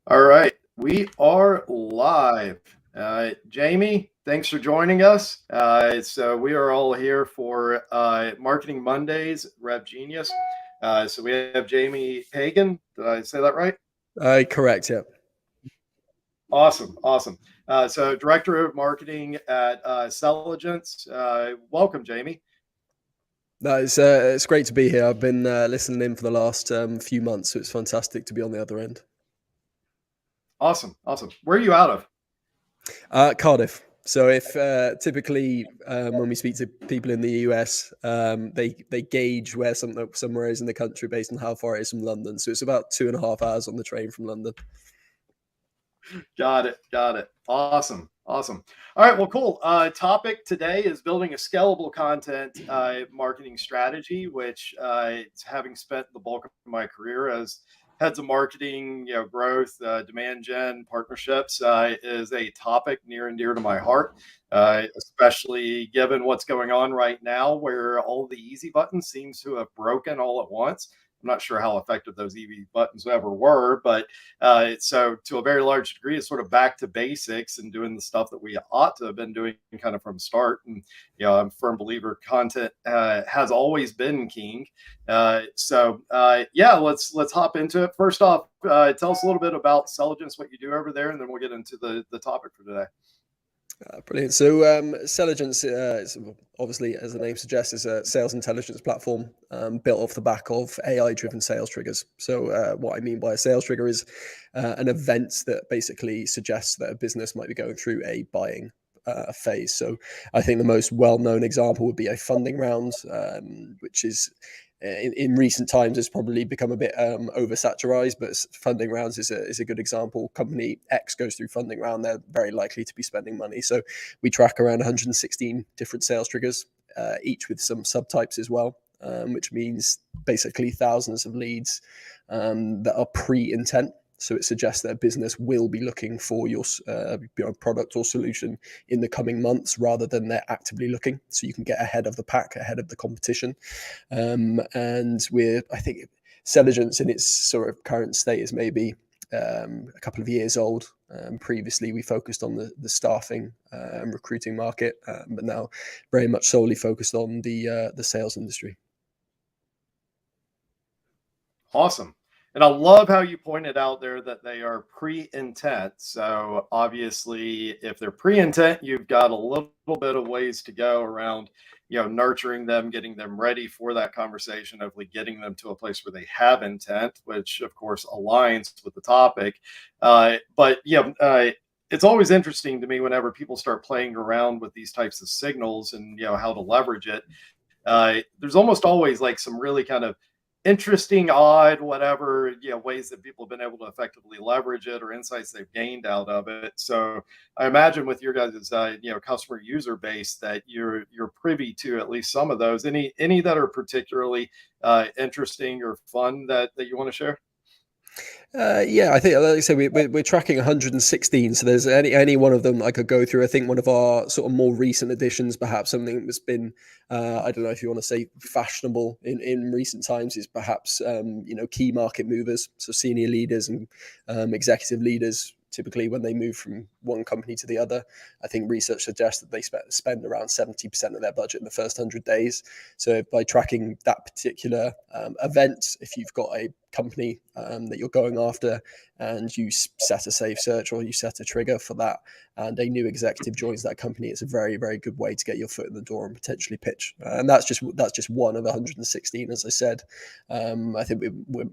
All right, we are live. Jamie, thanks for joining us. So we are all here for Marketing Mondays, Rev Genius. So we have Jamie Hagan. Did I say that right? Correct, yeah. Awesome, awesome. So Director of Marketing at Celligence. Welcome, Jamie. No, it's great to be here. I've been listening in for the last few months, so it's fantastic to be on the other end. Awesome, awesome. Where are you out of? Cardiff. So if typically when we speak to people in the US, they gauge where somewhere is in the country based on how far it is from London. So it's about 2.5 hours on the train from London. Got it. Got it. Awesome. Awesome. All right. Well, cool. Topic today is building a scalable content marketing strategy, which having spent the bulk of my career as heads of marketing, growth, demand gen, partnerships, is a topic near and dear to my heart, especially given what's going on right now, where all the easy buttons seems to have broken all at once. I'm not sure how effective those EV buttons ever were, but so to a very large degree, it's sort of back to basics and doing the stuff that we ought to have been doing kind of from start. And I'm a firm believer content has always been king. Yeah, let's hop into it. First off, tell us a little bit about Celligence, what you do over there, and then we'll get into the topic for today. Brilliant. So Celligence, is obviously, as the name suggests, is a sales intelligence platform built off the back of AI-driven sales triggers. So what I mean by a sales trigger is an event that basically suggests that a business might be going through a buying phase. So I think the most well-known example would be a funding round, which is in recent times has probably become a bit oversaturated, but funding rounds is a good example. Company X goes through funding round, they're very likely to be spending money. So we track around 116 different sales triggers, each with some subtypes as well, which means basically thousands of leads that are pre-intent. So it suggests that a business will be looking for your product or solution in the coming months rather than they're actively looking. So you can get ahead of the pack, ahead of the competition. And I think Celligence in its sort of current state is maybe a couple of years old. Previously, we focused on the staffing and recruiting market, but now very much solely focused on the sales industry. Awesome. And I love how you pointed out there that they are pre-intent. So obviously, if they're pre-intent, you've got a little bit of ways to go around, nurturing them, getting them ready for that conversation, hopefully getting them to a place where they have intent, which of course aligns with the topic. But it's always interesting to me whenever people start playing around with these types of signals and how to leverage it. There's almost always like some really kind of interesting, odd, whatever, ways that people have been able to effectively leverage it or insights they've gained out of it. So I imagine with your guys' customer user base that you're privy to at least some of those. Any that are particularly interesting or fun that you want to share? Yeah, I think, like I said, we're tracking 116. So there's any one of them I could go through. I think one of our sort of more recent additions, perhaps something that's been, I don't know if you want to say fashionable in recent times, is perhaps key market movers, so senior leaders and executive leaders. Typically, when they move from one company to the other, I think research suggests that they spend around 70% of their budget in the first 100 days. So by tracking that particular event, if you've got a company that you're going after and you set a safe search or you set a trigger for that and a new executive joins that company, it's a very, very good way to get your foot in the door and potentially pitch. And that's just one of 116. As I said, I think we're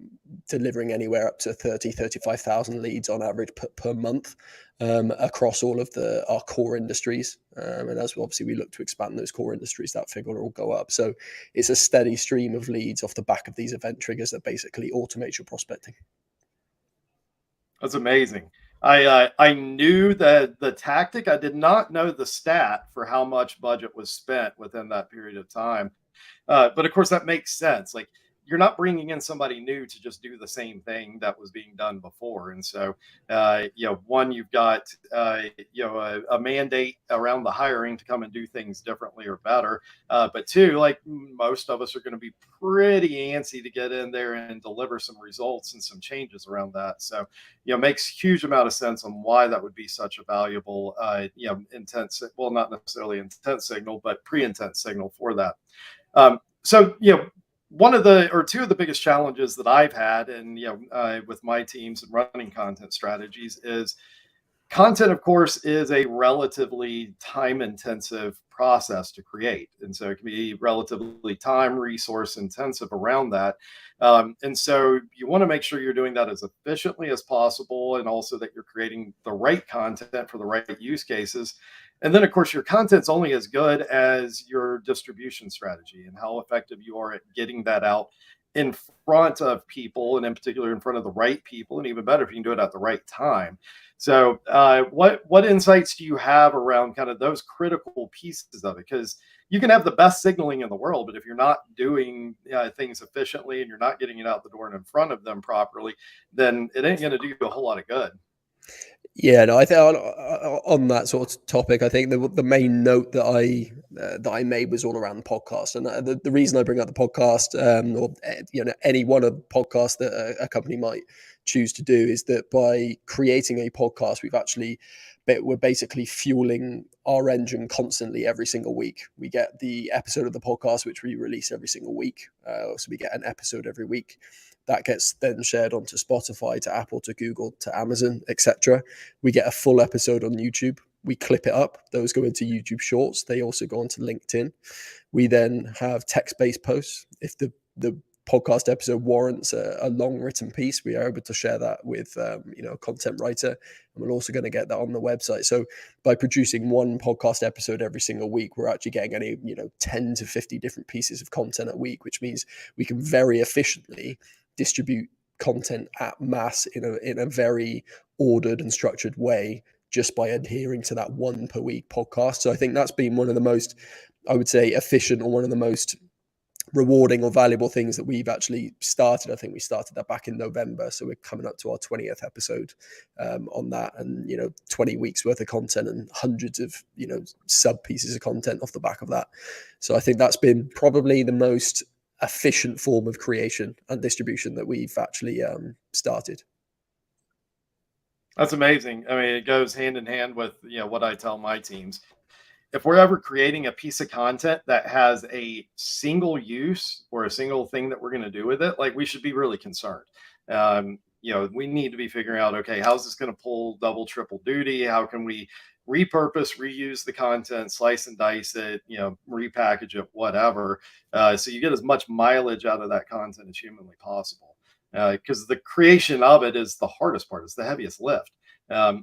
delivering anywhere up to 35,000 leads on average per month across all of our core industries. And as obviously we look to expand those core industries, that figure will go up. So it's a steady stream of leads off the back of these event triggers that basically automate your prospecting. That's amazing. I knew that the tactic. I did not know the stat for how much budget was spent within that period of time. But of course, that makes sense. Like you're not bringing in somebody new to just do the same thing that was being done before. And so, one, you've got, a mandate around the hiring to come and do things differently or better. But two, like most of us are going to be pretty antsy to get in there and deliver some results and some changes around that. So, makes huge amount of sense on why that would be such a valuable, intent, well, not necessarily intent signal, but pre-intent signal for that. So, one of the or two of the biggest challenges that I've had, and with my teams and running content strategies, is content, of course, is a relatively time intensive process to create. And so it can be relatively time, resource intensive around that. And so you want to make sure you're doing that as efficiently as possible, and also that you're creating the right content for the right use cases. And then, of course, your content's only as good as your distribution strategy and how effective you are at getting that out in front of people, and in particular in front of the right people, and even better if you can do it at the right time. So, what insights do you have around kind of those critical pieces of it? Because you can have the best signaling in the world, but if you're not doing things efficiently and you're not getting it out the door and in front of them properly, then it ain't going to do you a whole lot of good. Yeah, no, I think on that sort of topic, I think the main note that I made was all around the podcast, and the reason I bring up the podcast, or any one of the podcasts that a company might choose to do, is that by creating a podcast, we're basically fueling our engine constantly every single week. We get the episode of the podcast, which we release every single week, so we get an episode every week. That gets then shared onto Spotify, to Apple, to Google, to Amazon, etc. We get a full episode on YouTube. We clip it up. Those go into YouTube Shorts. They also go onto LinkedIn. We then have text-based posts. If the podcast episode warrants a long written piece, we are able to share that with a content writer, and we're also going to get that on the website. So by producing one podcast episode every single week, we're actually getting 10 to 50 different pieces of content a week, which means we can very efficiently distribute content at mass in a very ordered and structured way, just by adhering to that one per week podcast. So I think that's been one of the most, I would say, efficient, or one of the most rewarding or valuable things that we've actually started. I think we started that back in November, so we're coming up to our 20th episode on that, and 20 weeks worth of content and hundreds of sub pieces of content off the back of that. So I think that's been probably the most efficient form of creation and distribution that we've actually started. That's amazing. I mean, it goes hand in hand with what I tell my teams. If we're ever creating a piece of content that has a single use or a single thing that we're going to do with it, like, we should be really concerned. We need to be figuring out, okay, how's this going to pull double, triple duty? How can we repurpose, reuse the content, slice and dice it, repackage it, whatever, so you get as much mileage out of that content as humanly possible. Because the creation of it is the hardest part. It's the heaviest lift.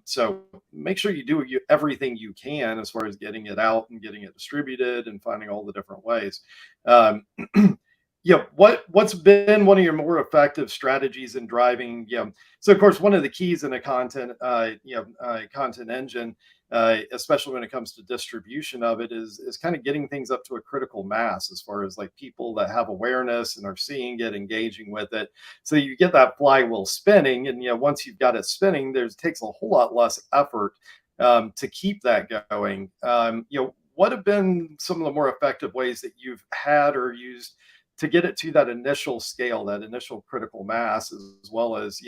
So make sure you do everything you can as far as getting it out and getting it distributed and finding all the different ways. What's been one of your more effective strategies in driving? So of course, one of the keys in a content engine, especially when it comes to distribution of it, is kind of getting things up to a critical mass, as far as like people that have awareness and are seeing it, engaging with it. So you get that flywheel spinning, and once you've got it spinning, it takes a whole lot less effort to keep that going. What have been some of the more effective ways that you've had or used to get it to that initial scale, that initial critical mass, as well as,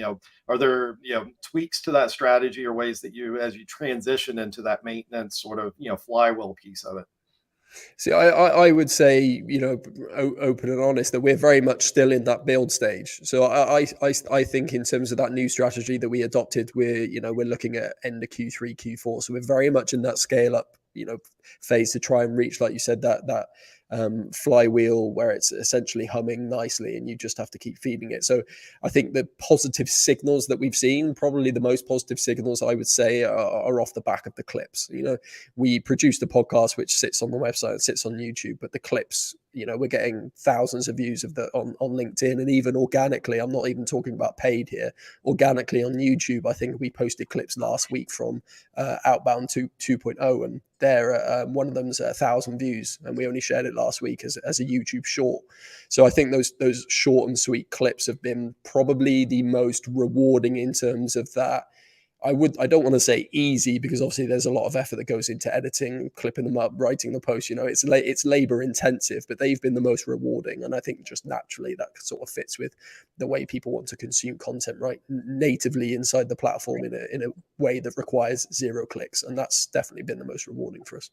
are there, tweaks to that strategy, or ways that as you transition into that maintenance sort of, flywheel piece of it? See, I would say, open and honest, that we're very much still in that build stage. So I think in terms of that new strategy that we adopted, we're looking at end of Q3, Q4. So we're very much in that scale up, phase to try and reach, like you said, that flywheel where it's essentially humming nicely, and you just have to keep feeding it. So I think the positive signals that we've seen, probably the most positive signals, I would say, are off the back of the clips. We produced a podcast which sits on the website and sits on YouTube, but the clips, we're getting thousands of views on LinkedIn, and even organically. I'm not even talking about paid here. Organically on YouTube, I think we posted clips last week from Outbound 2.0, and one of them's 1,000 views, and we only shared it last week as a YouTube short. So I think those short and sweet clips have been probably the most rewarding in terms of that. I don't want to say easy, because obviously there's a lot of effort that goes into editing, clipping them up, writing the post. It's labor intensive, but they've been the most rewarding. And I think just naturally that sort of fits with the way people want to consume content, right? Natively inside the platform in a way that requires 0 clicks. And that's definitely been the most rewarding for us.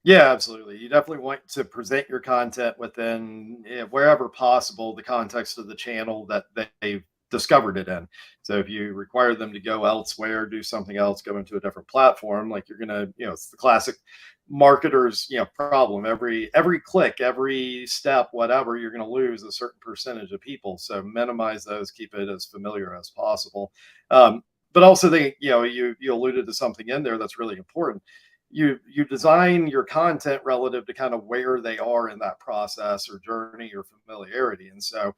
Yeah, absolutely. You definitely want to present your content within, wherever possible, the context of the channel that they've discovered it in. So if you require them to go elsewhere, do something else, go into a different platform, like you're gonna, it's the classic marketers, problem. Every click, every step, whatever, you're gonna lose a certain percentage of people. So minimize those, keep it as familiar as possible. But also, you alluded to something in there that's really important. You design your content relative to kind of where they are in that process or journey or familiarity. And so,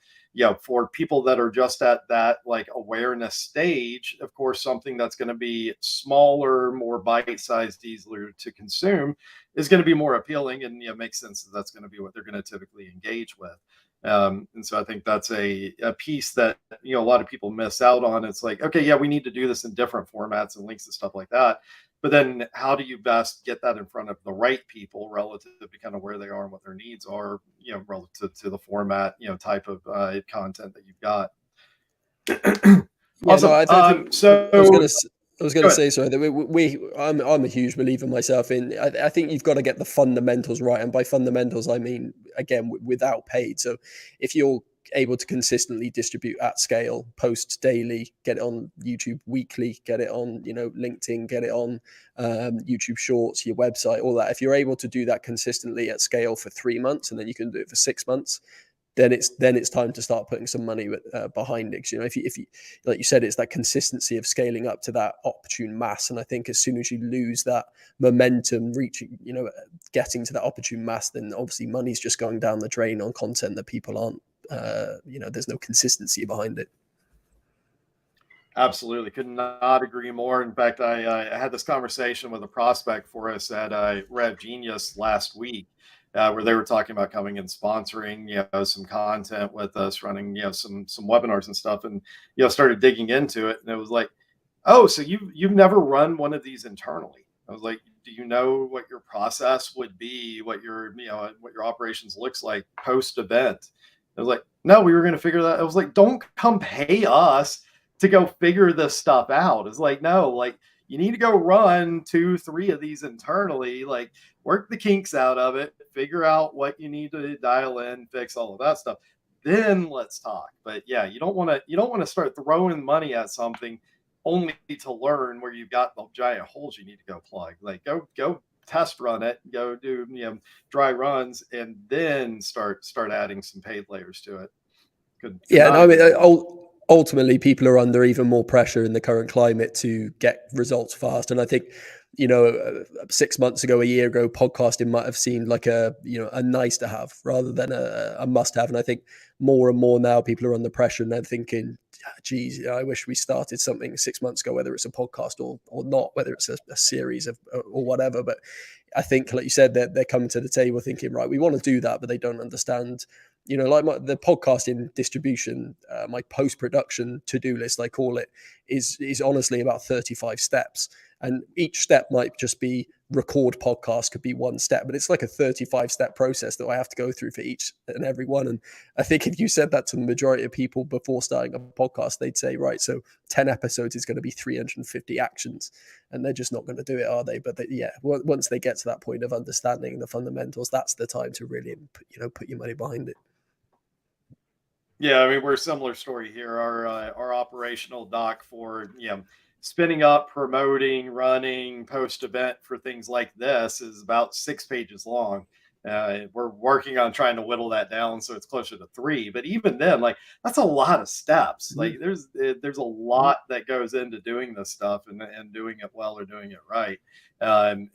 for people that are just at that like awareness stage, of course, something that's going to be smaller, more bite-sized, easier to consume is going to be more appealing, and makes sense that that's going to be what they're going to typically engage with. And so I think that's a piece that a lot of people miss out on. It's like, okay, yeah, we need to do this in different formats and links and stuff like that, but then how do you best get that in front of the right people relative to kind of where they are and what their needs are, relative to the format, type of content that you've got. Yeah, no, Awesome. I was gonna, So I was go gonna ahead. say, sorry, that I'm a huge believer myself in. I think you've got to get the fundamentals right, and by fundamentals, I mean again without paid. So if you're able to consistently distribute at scale, post daily, get it on YouTube weekly, get it on LinkedIn, get it on YouTube Shorts, your website, all that. If you're able to do that consistently at scale for 3 months, and then you can do it for 6 months, then it's time to start putting some money behind it. If you like you said, it's that consistency of scaling up to that opportune mass. And I think as soon as you lose that momentum, reaching getting to that opportune mass, then obviously money's just going down the drain on content that people aren't. There's no consistency behind it. Absolutely. Could not agree more. In fact, I had this conversation with a prospect for us at Rev Genius last week, where they were talking about coming and sponsoring, some content with us, running, some webinars and stuff, and started digging into it, and it was like, oh, so you've never run one of these internally? I was like, do you know what your process would be, what your operations looks like post event? I was like, no, we were going to figure that. I was like, don't come pay us to go figure this stuff out. It's like, no, like you need to go run 2-3 of these internally, like work the kinks out of it, figure out what you need to dial in, fix all of that stuff. Then let's talk. But yeah, you don't want to start throwing money at something only to learn where you've got the giant holes you need to go plug. Like go test run it, go do dry runs, and then start adding some paid layers to it. Could Yeah, not no, I mean, agree more. ultimately, people are under even more pressure in the current climate to get results fast. And I think, 6 months ago, a year ago, podcasting might have seemed like a nice to have rather than a must have. And I think more and more now, people are under pressure and they're thinking, geez, I wish we started something 6 months ago, whether it's a podcast or not, whether it's a series of or whatever. But I think, like you said, they're coming to the table thinking, right, we want to do that, but they don't understand. Like the podcasting distribution, my post production to do list, I call it, is honestly about 35 steps, and each step might just be record podcast, could be one step, but it's like a 35-step process that I have to go through for each and every one. And I think if you said that to the majority of people before starting a podcast, they'd say, right, so 10 episodes is going to be 350 actions, and they're just not going to do it, are they? But once they get to that point of understanding the fundamentals, that's the time to really put your money behind it. Yeah, I mean, we're a similar story here. Our operational doc for spinning up, promoting, running, post event for things like this is about 6 pages long. We're working on trying to whittle that down so it's closer to 3. But even then, like that's a lot of steps. Like there's a lot that goes into doing this stuff and doing it well or doing it right. And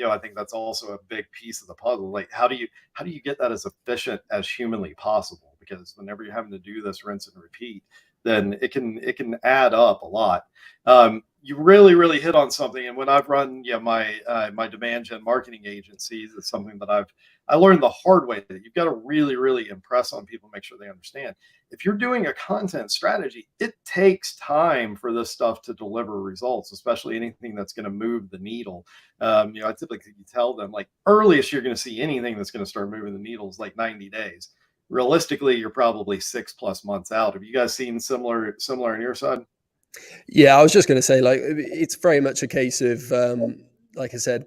I think that's also a big piece of the puzzle. Like how do you get that as efficient as humanly possible? Because whenever you're having to do this rinse and repeat, then it can add up a lot. You really hit on something, and when I've run my demand gen marketing agencies, it's something that I learned the hard way that you've got to really impress on people, make sure they understand. If you're doing a content strategy, it takes time for this stuff to deliver results, especially anything that's going to move the needle. I typically tell them, like, earliest you're going to see anything that's going to start moving the needle is like 90 days. Realistically, you're probably 6+ months out. Have you guys seen similar on your side? Yeah, I was just going to say, like, it's very much a case of, like I said,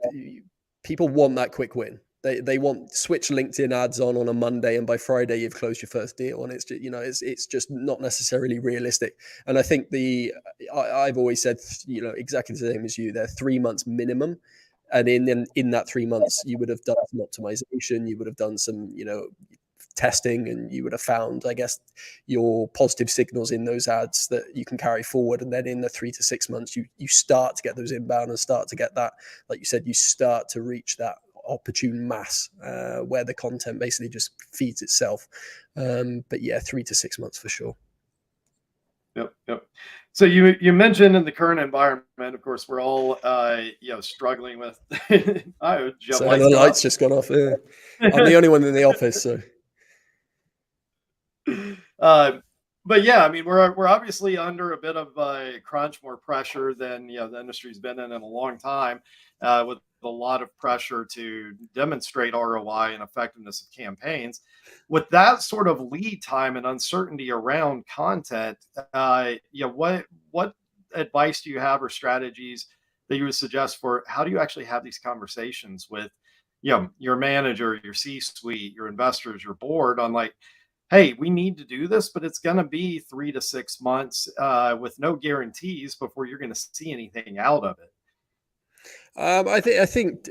people want that quick win. They want switch LinkedIn ads on a Monday, and by Friday you've closed your first deal, and it's just, it's just not necessarily realistic. And I think I've always said, exactly the same as you. They're 3 months minimum, and in that 3 months you would have done some optimization, you would have done some testing, and you would have found, I guess, your positive signals in those ads that you can carry forward. And then in the 3 to 6 months, you start to get those inbound and start to get that, like you said, you start to reach that opportune mass where the content basically just feeds itself. But yeah, 3 to 6 months for sure. Yep. So you mentioned in the current environment, of course, we're all struggling with. So Lights the go lights up. just gone off. Yeah. I'm the only one in the office, so. Uh, but yeah, I mean, we're obviously under a bit of a crunch, more pressure than the industry's been in a long time, with a lot of pressure to demonstrate ROI and effectiveness of campaigns. With that sort of lead time and uncertainty around content, what advice do you have or strategies that you would suggest for how do you actually have these conversations with your manager, your C-suite, your investors, your board on, like, hey, we need to do this, but it's going to be 3 to 6 months with no guarantees before you're going to see anything out of it. I think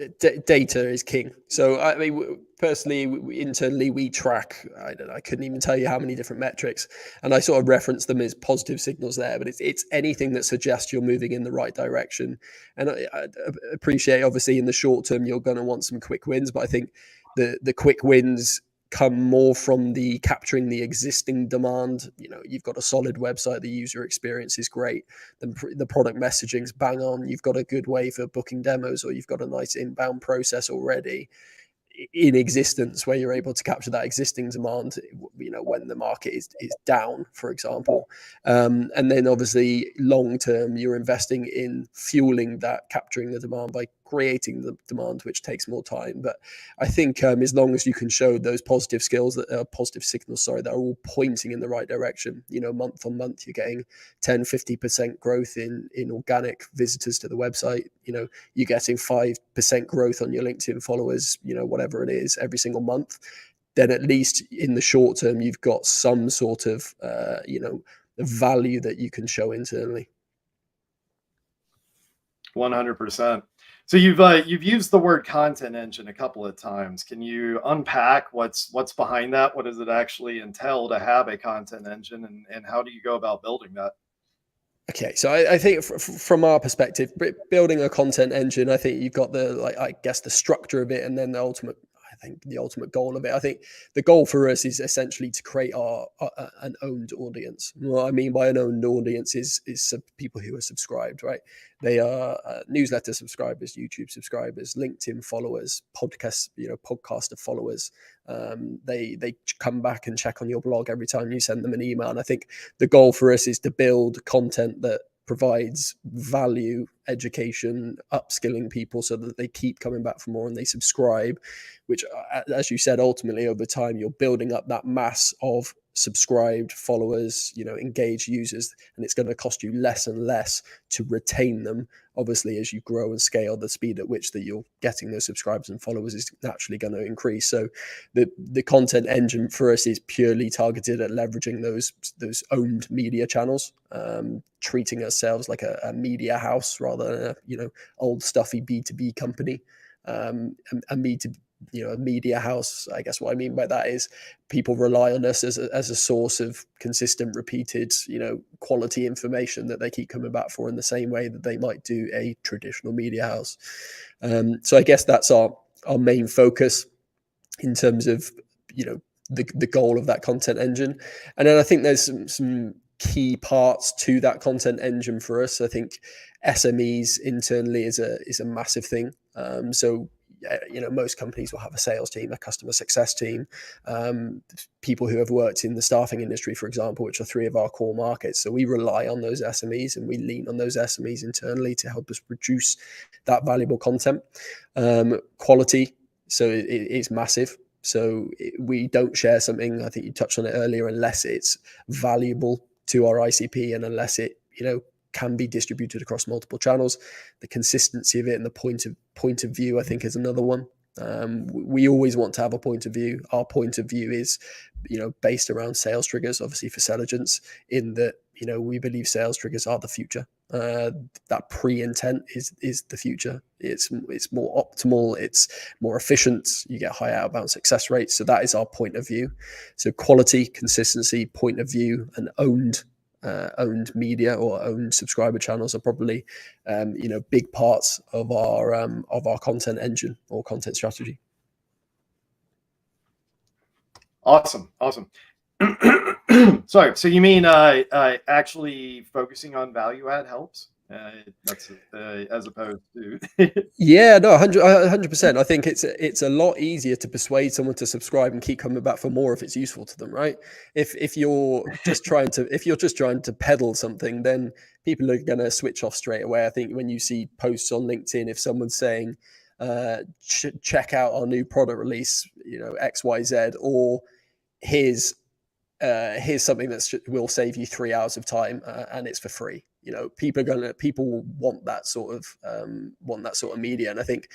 data is king. So I mean, personally, internally, we track. I couldn't even tell you how many different metrics, and I sort of reference them as positive signals there. But it's anything that suggests you're moving in the right direction. And I appreciate, obviously, in the short term, you're going to want some quick wins. But I think the quick wins come more from the capturing the existing demand. You've got a solid website, the user experience is great, the product messaging's bang on, you've got a good way for booking demos, or you've got a nice inbound process already in existence where you're able to capture that existing demand, when the market is down, for example. And then obviously long term, you're investing in fueling that, capturing the demand by creating the demand, which takes more time. But I think as long as you can show those positive skills, that are positive signals, that are all pointing in the right direction, month on month, you're getting 10-50% growth in organic visitors to the website, you're getting 5% growth on your LinkedIn followers, whatever it is, every single month, then at least in the short term, you've got some sort of, value that you can show internally. 100%. So you've used the word content engine a couple of times. Can you unpack what's behind that? What does it actually entail to have a content engine, and how do you go about building that? Okay, so I think from our perspective, building a content engine, I think you've got I guess the structure of it, and then the ultimate goal of it. I think the goal for us is essentially to create an owned audience. What I mean by an owned audience is people who are subscribed, right? They are newsletter subscribers, YouTube subscribers, LinkedIn followers, podcaster followers. They come back and check on your blog every time you send them an email. And I think the goal for us is to build content that provides value, education, upskilling people so that they keep coming back for more and they subscribe, which, as you said, ultimately over time, you're building up that mass of subscribed followers, engaged users, and it's going to cost you less and less to retain them. Obviously, as you grow and scale, the speed at which that you're getting those subscribers and followers is naturally going to increase. So the content engine for us is purely targeted at leveraging those owned media channels, treating ourselves like a media house rather than a old stuffy B2B company. A media house, I guess what I mean by that is people rely on us as a source of consistent, repeated, quality information that they keep coming back for in the same way that they might do a traditional media house. So I guess that's our main focus in terms of, the goal of that content engine. And then I think there's some key parts to that content engine for us. I think SMEs internally is a massive thing. So most companies will have a sales team, a customer success team, people who have worked in the staffing industry, for example, which are 3 of our core markets. So we rely on those SMEs and we lean on those SMEs internally to help us produce that valuable content. Quality, so it's massive. So we don't share something, I think you touched on it earlier, unless it's valuable to our ICP and unless it, can be distributed across multiple channels. The consistency of it and the point of view, I think, is another one. We always want to have a point of view. Our point of view is, based around sales triggers, obviously for Selligence, in that, we believe sales triggers are the future. That pre-intent is the future. It's more optimal. It's more efficient. You get high outbound success rates. So that is our point of view. So quality, consistency, point of view, and owned media or owned subscriber channels are probably big parts of our content engine or content strategy. Awesome. Sorry, so you mean actually focusing on value add helps? That's as opposed to Yeah, no, 100%. I think it's a lot easier to persuade someone to subscribe and keep coming back for more if it's useful to them, right? If you're just trying to peddle something, then people are going to switch off straight away. I think when you see posts on LinkedIn, if someone's saying check out our new product release, XYZ, or here's something that will save you 3 hours of time and it's for free. People want that sort of media, and I think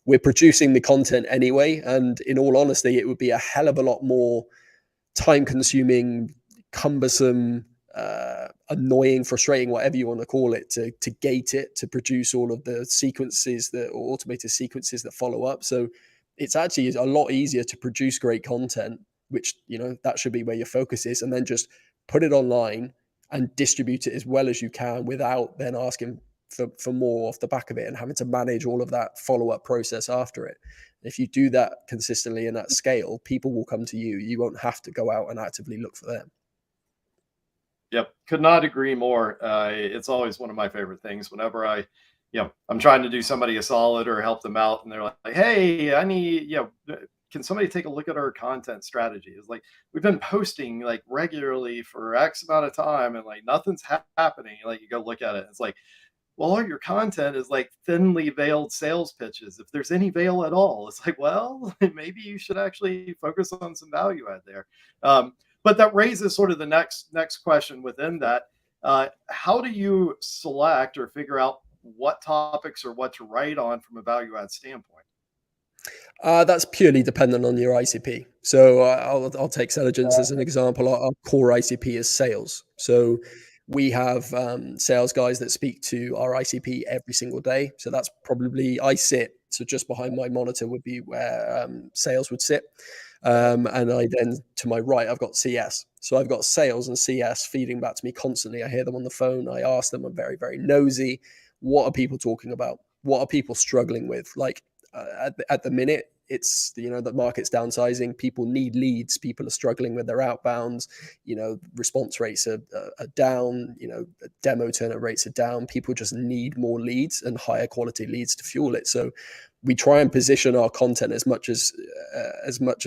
we're producing the content anyway. And in all honesty, it would be a hell of a lot more time-consuming, cumbersome, annoying, frustrating, whatever you want to call it, to gate it, to produce all of the sequences or automated sequences that follow up. So it's actually a lot easier to produce great content, which that should be where your focus is, and then just put it online and distribute it as well as you can without then asking for more off the back of it and having to manage all of that follow-up process after it. If you do that consistently and at scale, people will come to you. You won't have to go out and actively look for them. Yep, could not agree more. It's always one of my favorite things whenever I'm trying to do somebody a solid or help them out, and they're like, hey, I need, can somebody take a look at our content strategy? It's like, we've been posting like regularly for X amount of time and like nothing's happening. Like, you go look at it, it's like, well, all your content is like thinly veiled sales pitches, if there's any veil at all. It's like, well, maybe you should actually focus on some value add there. But that raises sort of the next question within that. How do you select or figure out what topics or what to write on from a value add standpoint? That's purely dependent on your ICP. So I'll take Selligence as an example. Our core ICP is sales. So we have sales guys that speak to our ICP every single day. So that's probably, so just behind my monitor would be where sales would sit. And I then, to my right, I've got CS. So I've got sales and CS feeding back to me constantly. I hear them on the phone. I ask them, I'm very, very nosy. What are people talking about? What are people struggling with? Like at the minute, it's, the market's downsizing. People need leads. People are struggling with their outbounds. Response rates are down. Demo turnover rates are down. People just need more leads and higher quality leads to fuel it. So we try and position our content as much as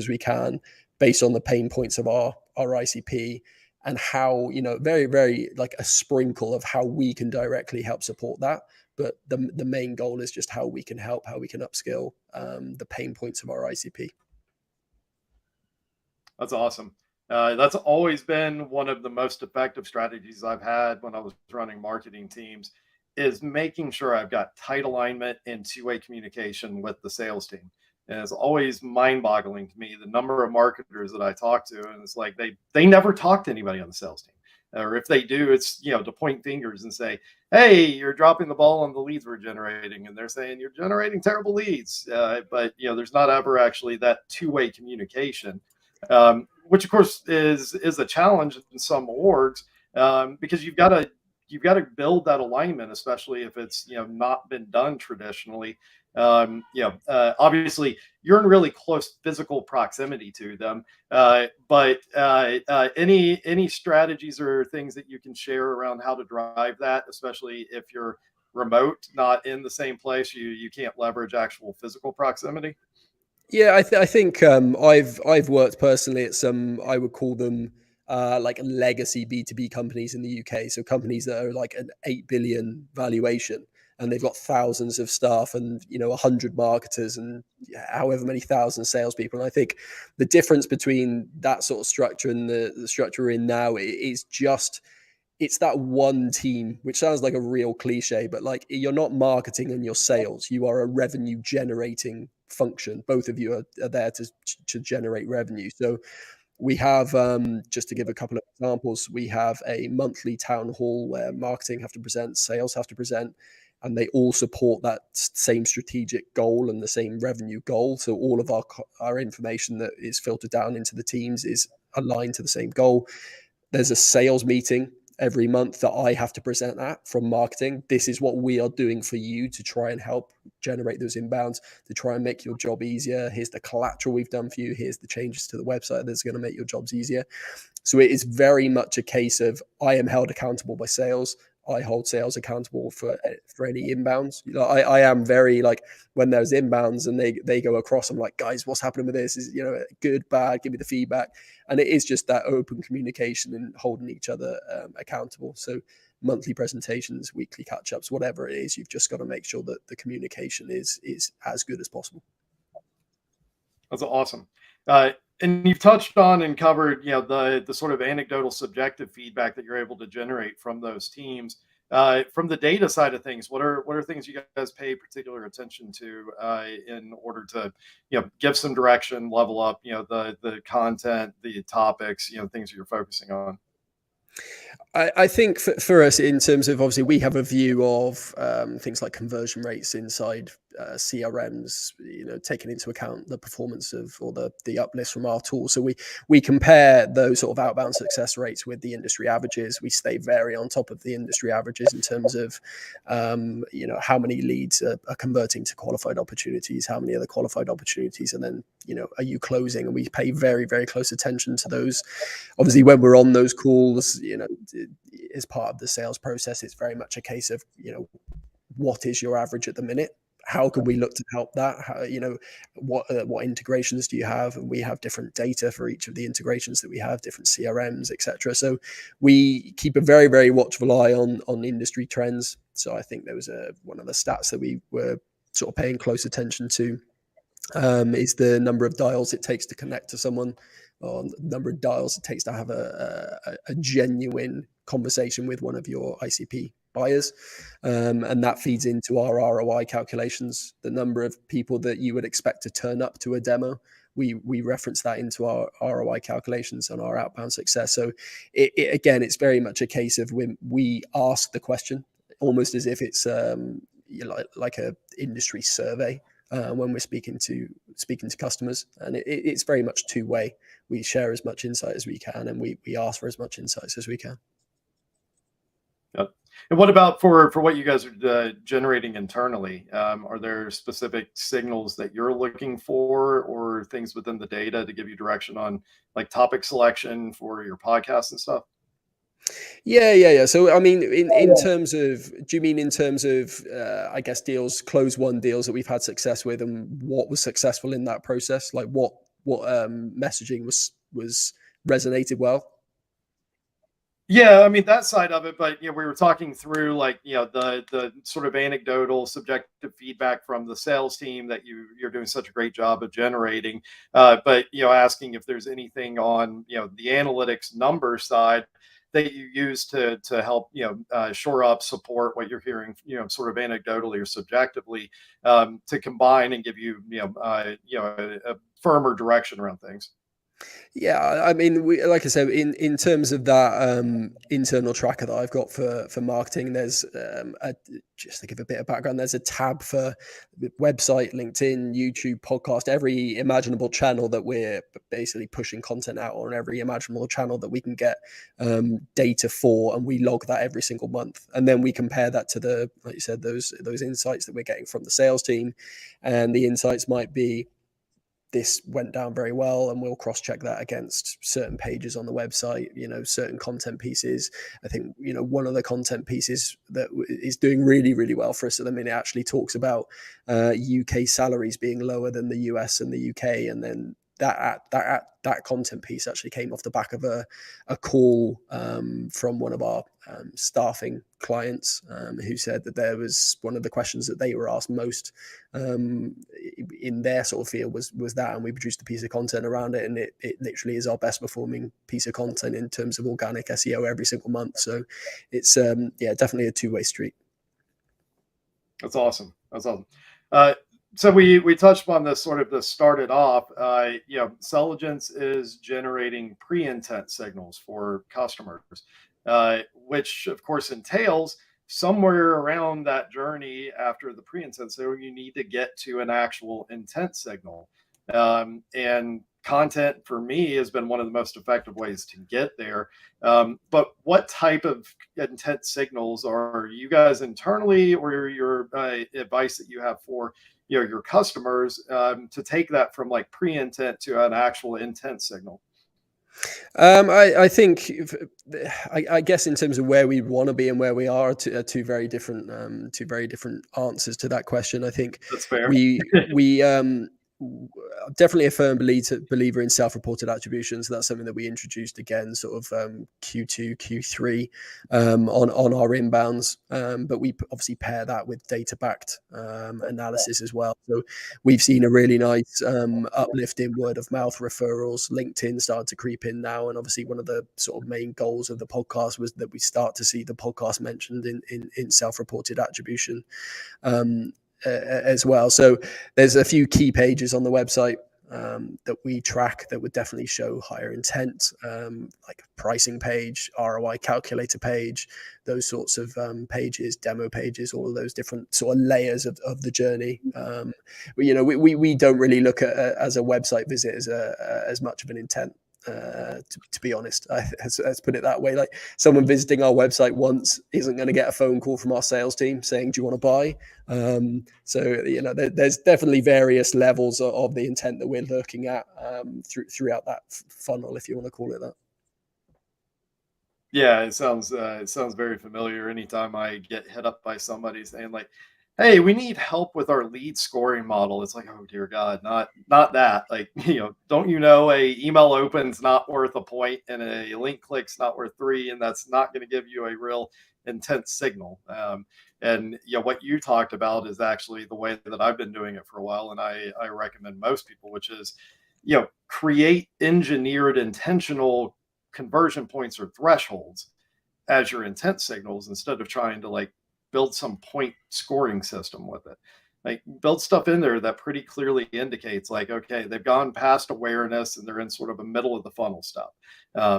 we can based on the pain points of our ICP and how, very, very like a sprinkle of how we can directly help support that. But the main goal is just how we can help, how we can upskill the pain points of our ICP. That's awesome. That's always been one of the most effective strategies I've had when I was running marketing teams, is making sure I've got tight alignment and two-way communication with the sales team. And it's always mind-boggling to me the number of marketers that I talk to, and it's like they never talk to anybody on the sales team. Or if they do, it's, to point fingers and say, hey, you're dropping the ball on the leads we're generating. And they're saying you're generating terrible leads. But, there's not ever actually that two-way communication, which of course is a challenge in some orgs, because you've got to build that alignment, especially if it's, not been done traditionally. Obviously you're in really close physical proximity to them, but any strategies or things that you can share around how to drive that, especially if you're remote, not in the same place, you can't leverage actual physical proximity? Yeah, I think I've worked personally at some, I would call them like legacy B2B companies in the UK. So companies that are like an 8 billion valuation, and they've got thousands of staff and 100 marketers and however many thousand salespeople. And I think the difference between that sort of structure and the structure we're in now is just it's that one team, which sounds like a real cliche, but like you're not marketing and you're sales. You are a revenue generating function. Both of you are there to generate revenue. So we have, just to give a couple of examples, we have a monthly town hall where marketing have to present, sales have to present, and they all support that same strategic goal and the same revenue goal. So all of our information that is filtered down into the teams is aligned to the same goal. There's a sales meeting every month that I have to present at from marketing. This is what we are doing for you to try and help generate those inbounds, to try and make your job easier. Here's the collateral we've done for you. Here's the changes to the website that's going to make your jobs easier. So it is very much a case of I am held accountable by sales. I hold sales accountable for any inbounds. I am very like when there's inbounds and they go across, I'm like, guys, what's happening with this? Is good, bad? Give me the feedback. And it is just that open communication and holding each other accountable. So monthly presentations, weekly catch ups, whatever it is, you've just got to make sure that the communication is as good as possible. That's awesome. And you've touched on and covered, the sort of anecdotal subjective feedback that you're able to generate from those teams. From the data side of things, what are things you guys pay particular attention to in order to, give some direction, level up, the content, the topics, things that you're focusing on? I think for us, in terms of obviously, we have a view of things like conversion rates inside CRMs, taking into account the performance of or the uplift from our tool. So we compare those sort of outbound success rates with the industry averages. We stay very on top of the industry averages in terms of how many leads are converting to qualified opportunities, how many of the qualified opportunities, and then are you closing? And we pay very, very close attention to those. Obviously, when we're on those calls, as part of the sales process, it's very much a case of, what is your average at the minute? How can we look to help that? What integrations do you have? And we have different data for each of the integrations that we have, different CRMs, etc. So we keep a very, very watchful eye on industry trends. So I think there was one of the stats that we were sort of paying close attention to is the number of dials it takes to connect to someone, or the number of dials it takes to have a genuine conversation with one of your ICP buyers. And that feeds into our ROI calculations. The number of people that you would expect to turn up to a demo, we reference that into our ROI calculations on our outbound success. So again, it's very much a case of when we ask the question, almost as if it's like a industry survey. When we're speaking to customers, and it's very much two-way. We share as much insight as we can, and we ask for as much insights as we can. Yep. And what about for what you guys are generating internally? Are there specific signals that you're looking for, or things within the data to give you direction on like topic selection for your podcast and stuff? Yeah. So, I mean, in terms of, do you mean in terms of, I guess, close one deals that we've had success with, and what was successful in that process? Like what messaging was resonated well? Yeah, I mean that side of it, but we were talking through like the sort of anecdotal, subjective feedback from the sales team that you're doing such a great job of generating. But asking if there's anything on the analytics number side that you use to help shore up, support what you're hearing sort of anecdotally or subjectively, to combine and give you a firmer direction around things. Yeah, I mean, like I said, in terms of that internal tracker that I've got for marketing, there's just to give a bit of background, there's a tab for the website, LinkedIn, YouTube, podcast, every imaginable channel that we're basically pushing content out on, every imaginable channel that we can get data for, and we log that every single month, and then we compare that to the, like you said, those insights that we're getting from the sales team, and the insights might be, this went down very well, and we'll cross check that against certain pages on the website, certain content pieces. I think, one of the content pieces that is doing really, really well for us at the minute actually talks about UK salaries being lower than the US and the UK. And then that content piece actually came off the back of a call from one of our staffing clients, who said that there was one of the questions that they were asked most in their sort of field was that, and we produced a piece of content around it, and it literally is our best performing piece of content in terms of organic SEO every single month. So it's definitely a two-way street. That's awesome. That's awesome. So we touched upon this sort of to start it off. Selligence is generating pre-intent signals for customers, which of course entails somewhere around that journey after the pre-intent. So you need to get to an actual intent signal, and content for me has been one of the most effective ways to get there. But what type of intent signals are you guys internally, or your advice that you have for your customers to take that from like pre-intent to an actual intent signal? I think, I guess in terms of where we want to be and where we are two very different answers to that question. I think That's fair. we definitely a firm believer in self-reported attribution. So that's something that we introduced again, sort of Q2, Q3 on our inbounds. But we obviously pair that with data-backed analysis as well. So we've seen a really nice uplift in word of mouth referrals. LinkedIn started to creep in now, and obviously one of the sort of main goals of the podcast was that we start to see the podcast mentioned in self-reported attribution as well. So there's a few key pages on the website that we track that would definitely show higher intent, like pricing page, ROI calculator page, those sorts of pages, demo pages, all of those different sort of layers of the journey. We don't really look at as a website visit as much of an intent. To be honest, let's put it that way. Like, someone visiting our website once isn't going to get a phone call from our sales team saying, "Do you want to buy?" So there's definitely various levels of the intent that we're looking at throughout that funnel, if you want to call it that. Yeah, it sounds very familiar. Anytime I get hit up by somebody saying like, "Hey, we need help with our lead scoring model," it's like, "Oh dear God, not that!" Like, don't you know, a email open's not worth a point, and a link click's not worth three, and that's not going to give you a real intense signal. And what you talked about is actually the way that I've been doing it for a while, and I recommend most people, which is, create engineered intentional conversion points or thresholds as your intent signals, instead of trying to like build some point scoring system with it. Like, build stuff in there that pretty clearly indicates like, okay, they've gone past awareness and they're in sort of a middle of the funnel stuff.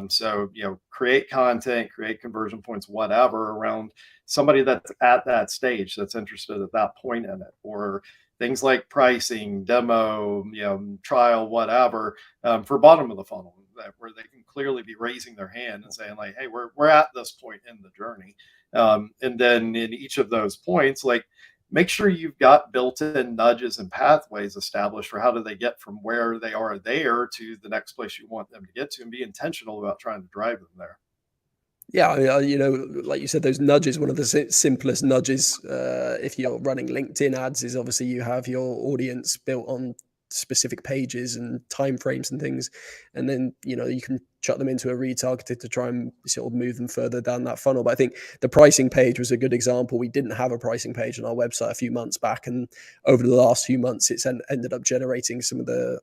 So create content, create conversion points, whatever, around somebody that's at that stage, that's interested at that point in it, or things like pricing, demo, trial, whatever, for bottom of the funnel, where they can clearly be raising their hand and saying like, "Hey, we're at this point in the journey." And then in each of those points, like, make sure you've got built-in nudges and pathways established for how do they get from where they are there to the next place you want them to get to, and be intentional about trying to drive them there. Yeah, like you said, those nudges, one of the simplest nudges, if you're running LinkedIn ads, is obviously you have your audience built on specific pages and timeframes and things. And then, you can chuck them into a retargeted to try and sort of move them further down that funnel. But I think the pricing page was a good example. We didn't have a pricing page on our website a few months back, and over the last few months, it's ended up generating some of the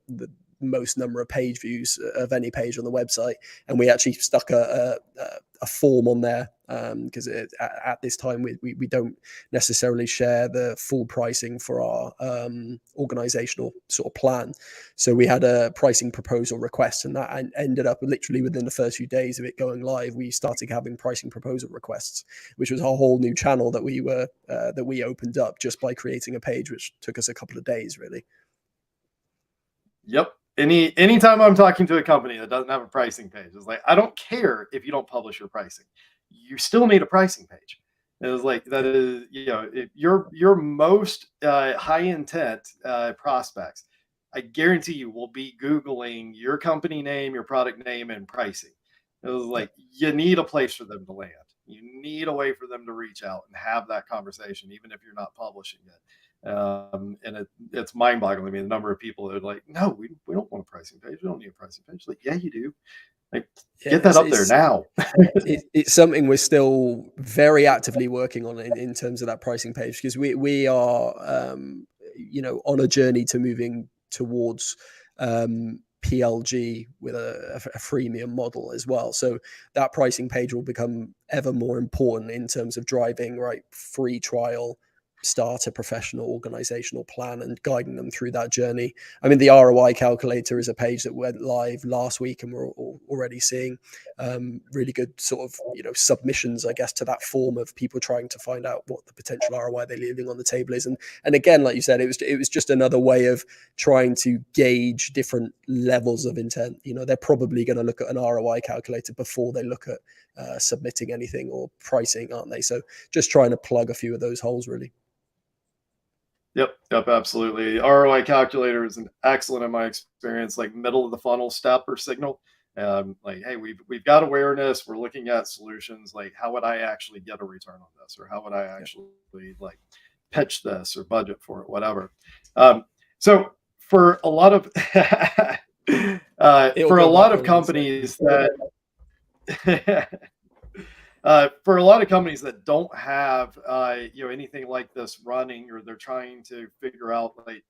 most number of page views of any page on the website. And we actually stuck a form on there because at this time we don't necessarily share the full pricing for our organizational sort of plan. So we had a pricing proposal request, and that ended up literally within the first few days of it going live, we started having pricing proposal requests, which was a whole new channel that we opened up just by creating a page, which took us a couple of days really. Yep. Anytime I'm talking to a company that doesn't have a pricing page, it's like, I don't care if you don't publish your pricing. You still need a pricing page. It was like, that is, your most high intent prospects, I guarantee you, will be Googling your company name, your product name, and pricing. It was like, you need a place for them to land. You need a way for them to reach out and have that conversation, even if you're not publishing it. And it's mind-boggling. I mean, the number of people that are like, no, we don't want a pricing page. We don't need a pricing page. Like, yeah, you do. Like, get that up there now. It's something we're still very actively working on in terms of that pricing page, because we are on a journey to moving towards PLG with a freemium model as well. So that pricing page will become ever more important in terms of driving free trial, start a professional organizational plan, and guiding them through that journey. I mean, the ROI calculator is a page that went live last week, and we're already seeing really good sort of submissions, I guess, to that form of people trying to find out what the potential ROI they're leaving on the table is. And again, like you said, it was just another way of trying to gauge different levels of intent. They're probably going to look at an ROI calculator before they look at submitting anything or pricing, aren't they? So just trying to plug a few of those holes, really. Yep, absolutely. ROI calculator is an excellent, in my experience, like middle of the funnel step or signal. Like, hey, we've got awareness. We're looking at solutions. Like, how would I actually get a return on this, or how would I actually like pitch this or budget for it, whatever. So for a lot of companies that. For a lot of companies that don't have anything like this running, or they're trying to figure out, like,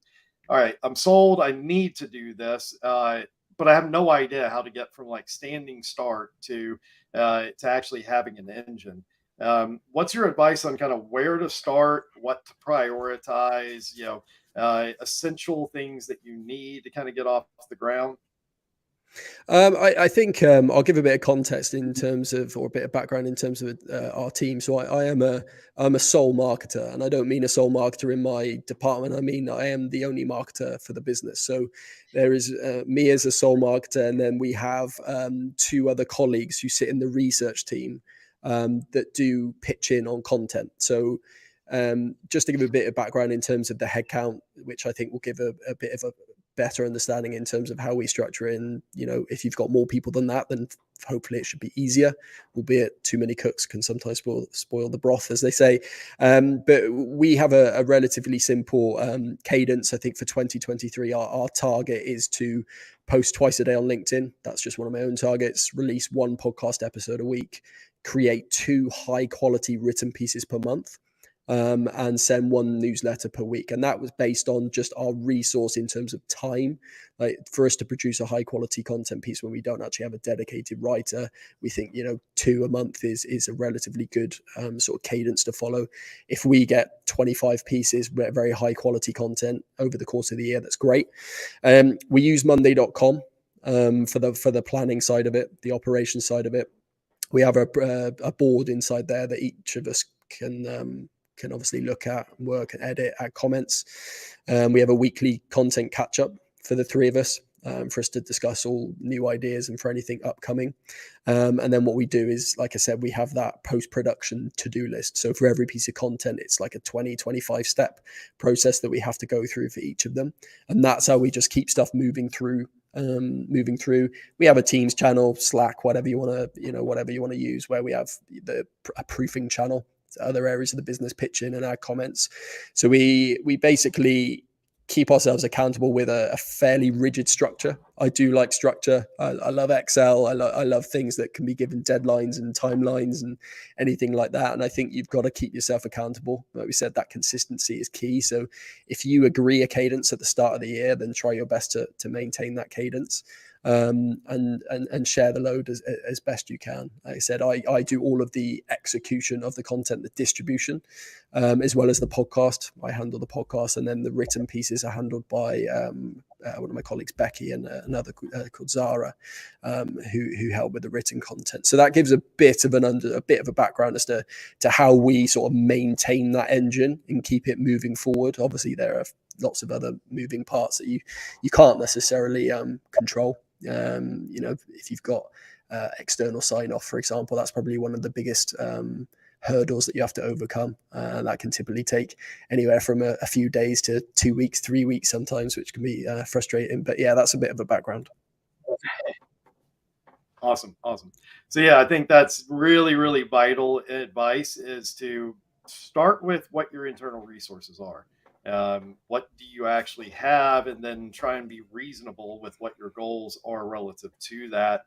all right, I'm sold, I need to do this, but I have no idea how to get from like standing start to actually having an engine. What's your advice on kind of where to start, what to prioritize, essential things that you need to kind of get off the ground? I think I'll give a bit of context in terms of, or a bit of background in terms of our team. So I'm a sole marketer, and I don't mean a sole marketer in my department. I mean, I am the only marketer for the business. So there is me as a sole marketer, and then we have two other colleagues who sit in the research team that do pitch in on content. So just to give a bit of background in terms of the headcount, which I think will give a bit of a better understanding in terms of how we structure it. And if you've got more people than that, then hopefully it should be easier, albeit too many cooks can sometimes spoil the broth, as they say. But we have a relatively simple cadence. I think for 2023, our target is to post twice a day on LinkedIn. That's just one of my own targets. Release one podcast episode a week, create 2 high quality written pieces per month, and send 1 newsletter per week. And that was based on just our resource in terms of time. Like, for us to produce a high quality content piece when we don't actually have a dedicated writer, we think 2 a month is a relatively good sort of cadence to follow. If we get 25 pieces, very high quality content over the course of the year, that's great. We use monday.com for the planning side of it, the operations side of it. We have a board inside there that each of us can obviously look at, work, and edit, add comments. We have a weekly content catch up for the 3 of us, for us to discuss all new ideas and for anything upcoming. And then what we do is, like I said, we have that post-production to-do list. So for every piece of content, it's like a 20-25 step process that we have to go through for each of them. And that's how we just keep stuff moving through. We have a Teams channel, Slack, whatever you want to use, where we have a proofing channel, other areas of the business pitch in and add comments. So we basically keep ourselves accountable with a fairly rigid structure. I do like structure. I love Excel. I love things that can be given deadlines and timelines and anything like that. And I think you've got to keep yourself accountable. Like we said, that consistency is key. So if you agree a cadence at the start of the year, then try your best to maintain that cadence. and share the load as best you can. Like I said, I do all of the execution of the content, the distribution, as well as the podcast. I handle the podcast, and then the written pieces are handled by one of my colleagues, Becky, and another called Zara, who help with the written content. So that gives a bit of a background as to how we sort of maintain that engine and keep it moving forward. Obviously, there are lots of other moving parts that you can't necessarily control. If you've got external sign off, for example, that's probably one of the biggest hurdles that you have to overcome. That can typically take anywhere from a few days to 2 weeks, 3 weeks sometimes, which can be frustrating. But yeah, that's a bit of a background. Awesome. So yeah, I think that's really, really vital advice, is to start with what your internal resources are. What do you actually have, and then try and be reasonable with what your goals are relative to that.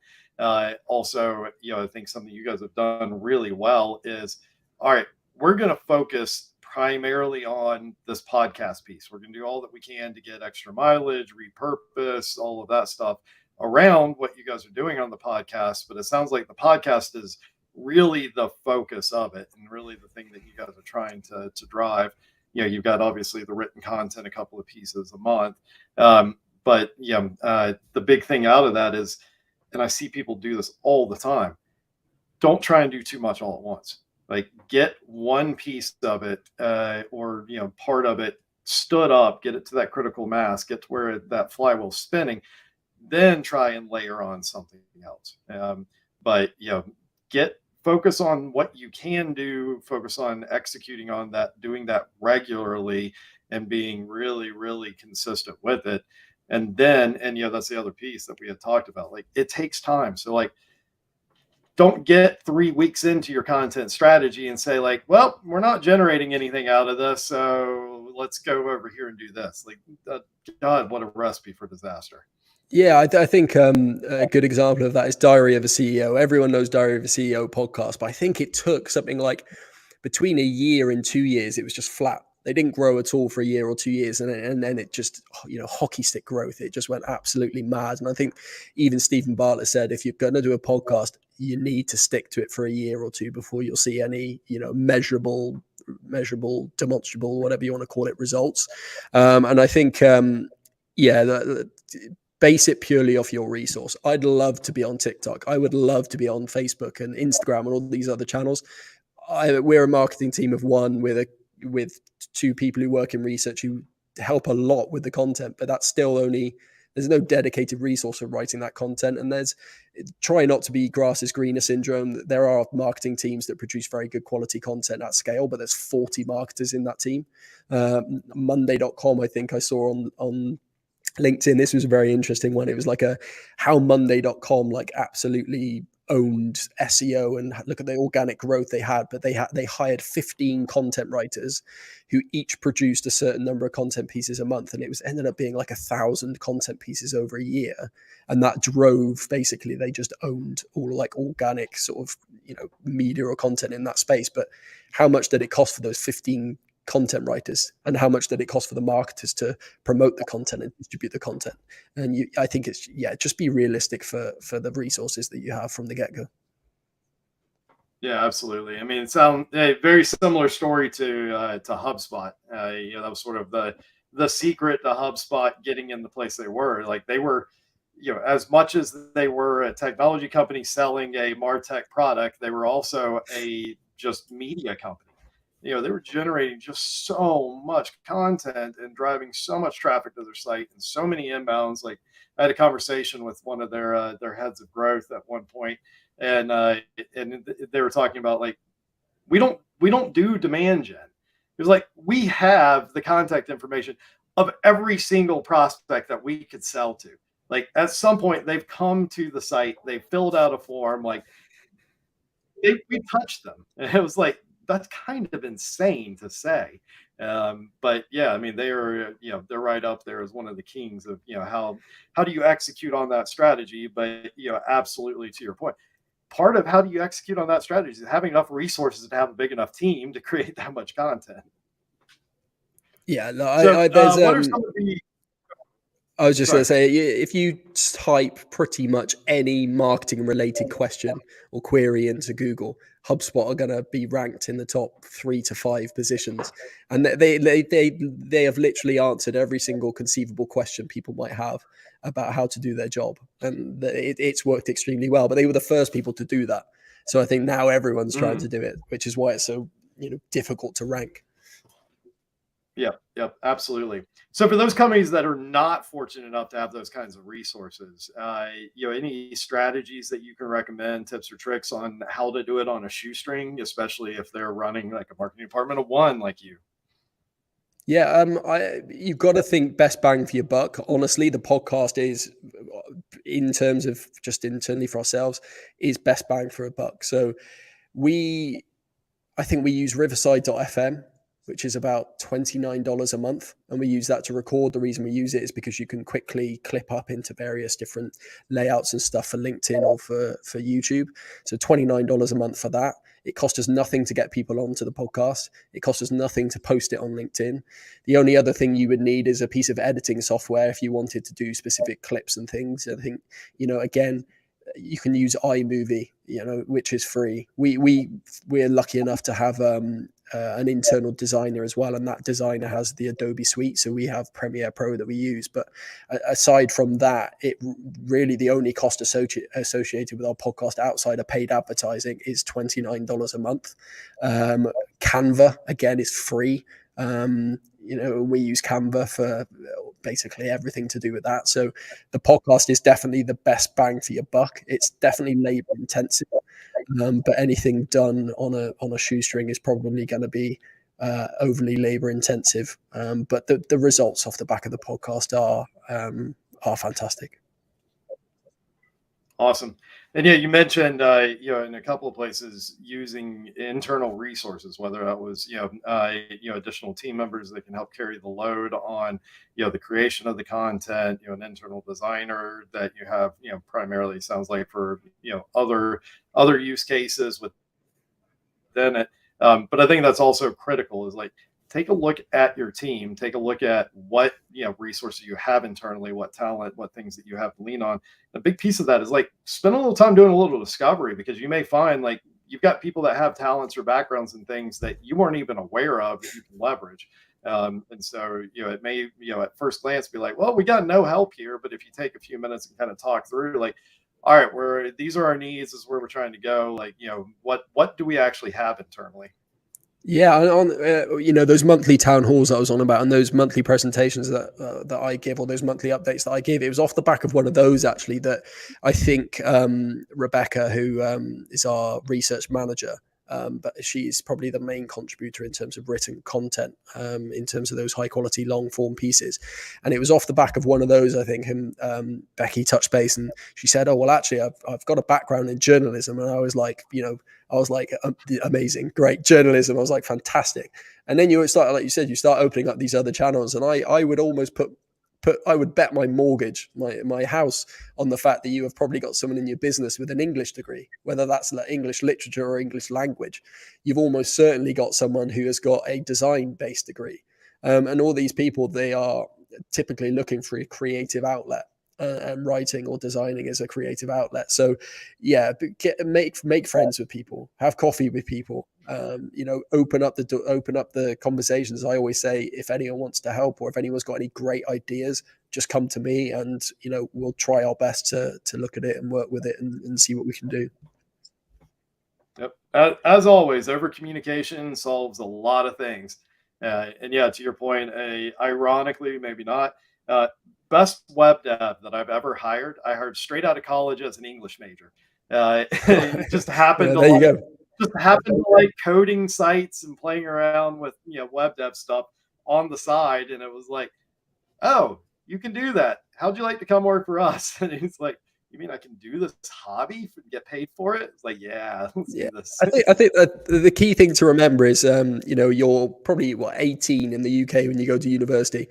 Also, I think something you guys have done really well is, all right, we're going to focus primarily on this podcast piece. We're going to do all that we can to get extra mileage, repurpose, all of that stuff around what you guys are doing on the podcast. But it sounds like the podcast is really the focus of it, and really the thing that you guys are trying to drive. You've got obviously the written content, a couple of pieces a month. But the big thing out of that is, and I see people do this all the time, don't try and do too much all at once. Like, get one piece of it or part of it stood up, get it to that critical mass, get to where that flywheel's spinning, then try and layer on something else. But focus on what you can do, focus on executing on that, doing that regularly, and being really, really consistent with it. And then, that's the other piece that we had talked about. Like, it takes time. So like, don't get 3 weeks into your content strategy and say like, well, we're not generating anything out of this, so let's go over here and do this. Like, God, what a recipe for disaster. Yeah, I think a good example of that is Diary of a CEO. Everyone knows Diary of a CEO podcast, but I think it took something like between a year and 2 years, it was just flat. They didn't grow at all for a year or 2 years, and then it just, hockey stick growth. It just went absolutely mad. And I think even Stephen Bartlett said, if you're going to do a podcast, you need to stick to it for a year or two before you'll see any, measurable, demonstrable, whatever you want to call it, results. And I think, base it purely off your resource. I'd love to be on TikTok. I would love to be on Facebook and Instagram and all these other channels. We're a marketing team of one with 2 people who work in research who help a lot with the content, but that's still there's no dedicated resource for writing that content. And try not to be grass is greener syndrome. There are marketing teams that produce very good quality content at scale, but there's 40 marketers in that team. Monday.com, I think I saw on LinkedIn, this was a very interesting one. It was like how Monday.com like absolutely owned SEO, and look at the organic growth they had, but they hired 15 content writers who each produced a certain number of content pieces a month, and it ended up being like 1,000 content pieces over a year. And that drove, basically, they just owned all like organic sort of media or content in that space. But how much did it cost for those 15 content writers, and how much did it cost for the marketers to promote the content and distribute the content? And I think it's just be realistic for the resources that you have from the get-go. Yeah, absolutely. I mean, it sounds a very similar story to HubSpot. That was sort of the secret to HubSpot getting in the place they were. Like, they were, as much as they were a technology company selling a MarTech product, they were also a just media company. They were generating just so much content and driving so much traffic to their site and so many inbounds. Like, I had a conversation with one of their heads of growth at one point, and they were talking about like, we don't do demand gen. It was like, we have the contact information of every single prospect that we could sell to. Like, at some point, they've come to the site, they filled out a form, like we touched them, and it was like, that's kind of insane to say. But yeah, I mean, they are, they're right up there as one of the kings of, how do you execute on that strategy? But, absolutely, to your point, part of how do you execute on that strategy is having enough resources to have a big enough team to create that much content. Yeah, no, what are some of the I was just going Sorry. to say, if you type pretty much any marketing related question or query into Google, HubSpot are going to be ranked in the top 3 to 5 positions, and they have literally answered every single conceivable question people might have about how to do their job, and it's worked extremely well. But they were the first people to do that, so I think now everyone's trying to do it, which is why it's so difficult to rank. Yep, absolutely. So for those companies that are not fortunate enough to have those kinds of resources, any strategies that you can recommend, tips or tricks on how to do it on a shoestring, especially if they're running like a marketing department of one like you? Yeah, you've got to think best bang for your buck. Honestly, the podcast is, in terms of just internally for ourselves, is best bang for a buck. So I think we use Riverside.fm, which is about $29 a month. And we use that to record. The reason we use it is because you can quickly clip up into various different layouts and stuff for LinkedIn or for YouTube. So $29 a month for that. It costs us nothing to get people onto the podcast. It costs us nothing to post it on LinkedIn. The only other thing you would need is a piece of editing software if you wanted to do specific clips and things. I think, again, you can use iMovie, which is free. We're lucky enough to have an internal designer as well, and that designer has the Adobe suite, so we have Premiere Pro that we use. But aside from that, it really, the only cost associated with our podcast outside of paid advertising is $29 a month. Canva, again, is free. We use Canva for basically everything to do with that. So the podcast is definitely the best bang for your buck. It's definitely labor intensive, but anything done on a shoestring is probably going to be overly labor intensive. But the results off the back of the podcast are fantastic. Awesome. And yeah, you mentioned, in a couple of places using internal resources, whether that was, additional team members that can help carry the load on, the creation of the content, an internal designer that you have, primarily sounds like for, other use cases within it. But I think that's also critical is like, take a look at your team, take a look at what resources you have internally, what talent, what things that you have to lean on. A big piece of that is like spend a little time doing a little discovery, because you may find like you've got people that have talents or backgrounds and things that you weren't even aware of that you can leverage. And so, it may, at first glance be like, well, we got no help here. But if you take a few minutes and kind of talk through like, all right, these are our needs, this is where we're trying to go. Like, what do we actually have internally? Yeah, on those monthly town halls I was on about, and those monthly presentations that I give, or those monthly updates that I give, it was off the back of one of those actually that I think Rebecca, who is our research manager, but she's probably the main contributor in terms of written content, in terms of those high quality long form pieces. And it was off the back of one of those, I think, and Becky touched base, and she said, "Oh well, actually, I've got a background in journalism," and I was like, amazing, great journalism. I was like, fantastic. And then you start, like you said, you start opening up these other channels, and I would almost I would bet my mortgage, my house, on the fact that you have probably got someone in your business with an English degree, whether that's like English literature or English language. You've almost certainly got someone who has got a design-based degree, and all these people, they are typically looking for a creative outlet. And writing or designing is a creative outlet. So, yeah, make friends with people, have coffee with people. Open up the conversations. I always say, if anyone wants to help or if anyone's got any great ideas, just come to me, and we'll try our best to look at it and work with it and see what we can do. Yep. As always, over communication solves a lot of things. And yeah, to your point, ironically, maybe not, best web dev that I've ever hired, I hired straight out of college as an English major. It just happened there you go. Just happened to like coding sites and playing around with web dev stuff on the side, and it was like, oh, you can do that. How'd you like to come work for us? And he's like, you mean I can do this hobby and get paid for it? It's like, yeah, let's do this. I think that the key thing to remember is, you're probably 18 in the UK when you go to university.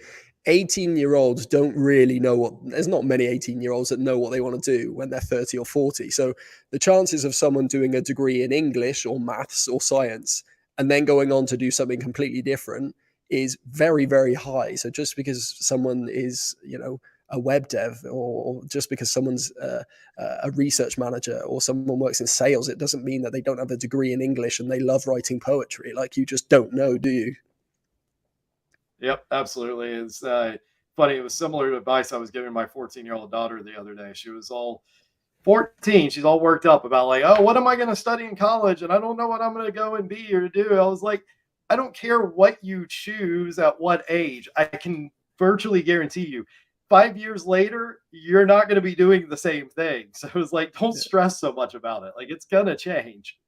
18-year-olds don't really know there's not many 18-year-olds that know what they want to do when they're 30 or 40. So the chances of someone doing a degree in English or maths or science and then going on to do something completely different is very, very high. So just because someone is, a web dev, or just because someone's a research manager or someone works in sales, it doesn't mean that they don't have a degree in English and they love writing poetry. Like, you just don't know, do you? Yep, absolutely. It's funny. It was similar to advice I was giving my 14-year-old daughter the other day. She was all 14. She's all worked up about like, oh, what am I going to study in college? And I don't know what I'm going to go and be or do. I was like, I don't care what you choose at what age. I can virtually guarantee you 5 years later, you're not going to be doing the same thing. So it was like, don't Yeah. stress so much about it. Like, it's going to change.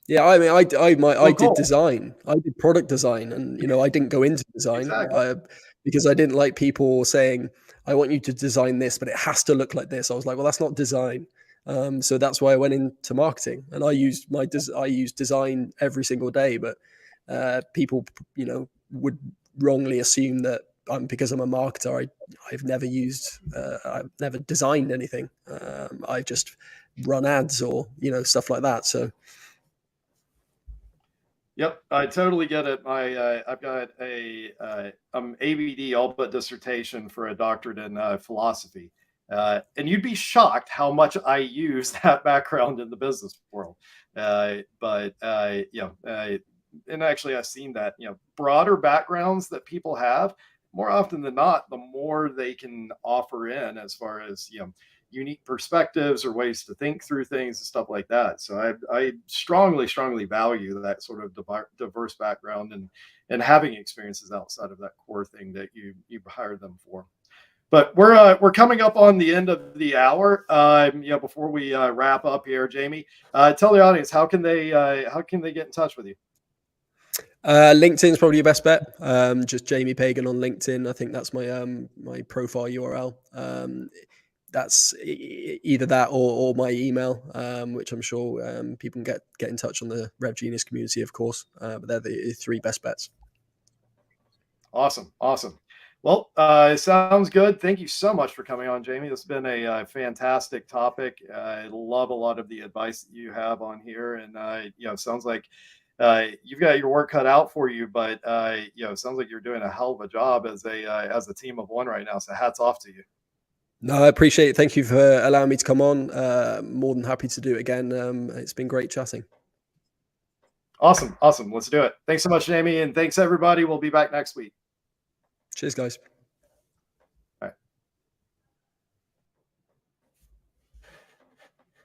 Yeah, I mean, I Well, did cool. design. I did product design, and I didn't go into design Exactly. because I didn't like people saying, "I want you to design this, but it has to look like this." I was like, "Well, that's not design." So that's why I went into marketing, and I use design every single day. But people, would wrongly assume that because I'm a marketer, I've never designed anything. I just run ads or stuff like that. So. Yep, I totally get it. I've got ABD, all but dissertation for a doctorate in philosophy, and you'd be shocked how much I use that background in the business world. But and actually, I've seen that broader backgrounds that people have more often than not, the more they can offer in as far as unique perspectives or ways to think through things and stuff like that. So I strongly, strongly value that sort of diverse background and having experiences outside of that core thing that you hire them for. But we're coming up on the end of the hour. Before we wrap up here, Jamie, tell the audience how can they get in touch with you? LinkedIn's probably your best bet. Just Jamie Pagan on LinkedIn. I think that's my profile URL. That's either that or my email, which I'm sure people can get in touch on the Rev Genius community, of course. But they're the three best bets. Awesome, awesome. Well, it sounds good. Thank you so much for coming on, Jamie. This has been a fantastic topic. I love a lot of the advice that you have on here, and sounds like you've got your work cut out for you. But sounds like you're doing a hell of a job as a team of one right now. So hats off to you. No, I appreciate it. Thank you for allowing me to come on. More than happy to do it again. It's been great chatting. Awesome, awesome. Let's do it. Thanks so much, Jamie, and thanks everybody. We'll be back next week. Cheers, guys.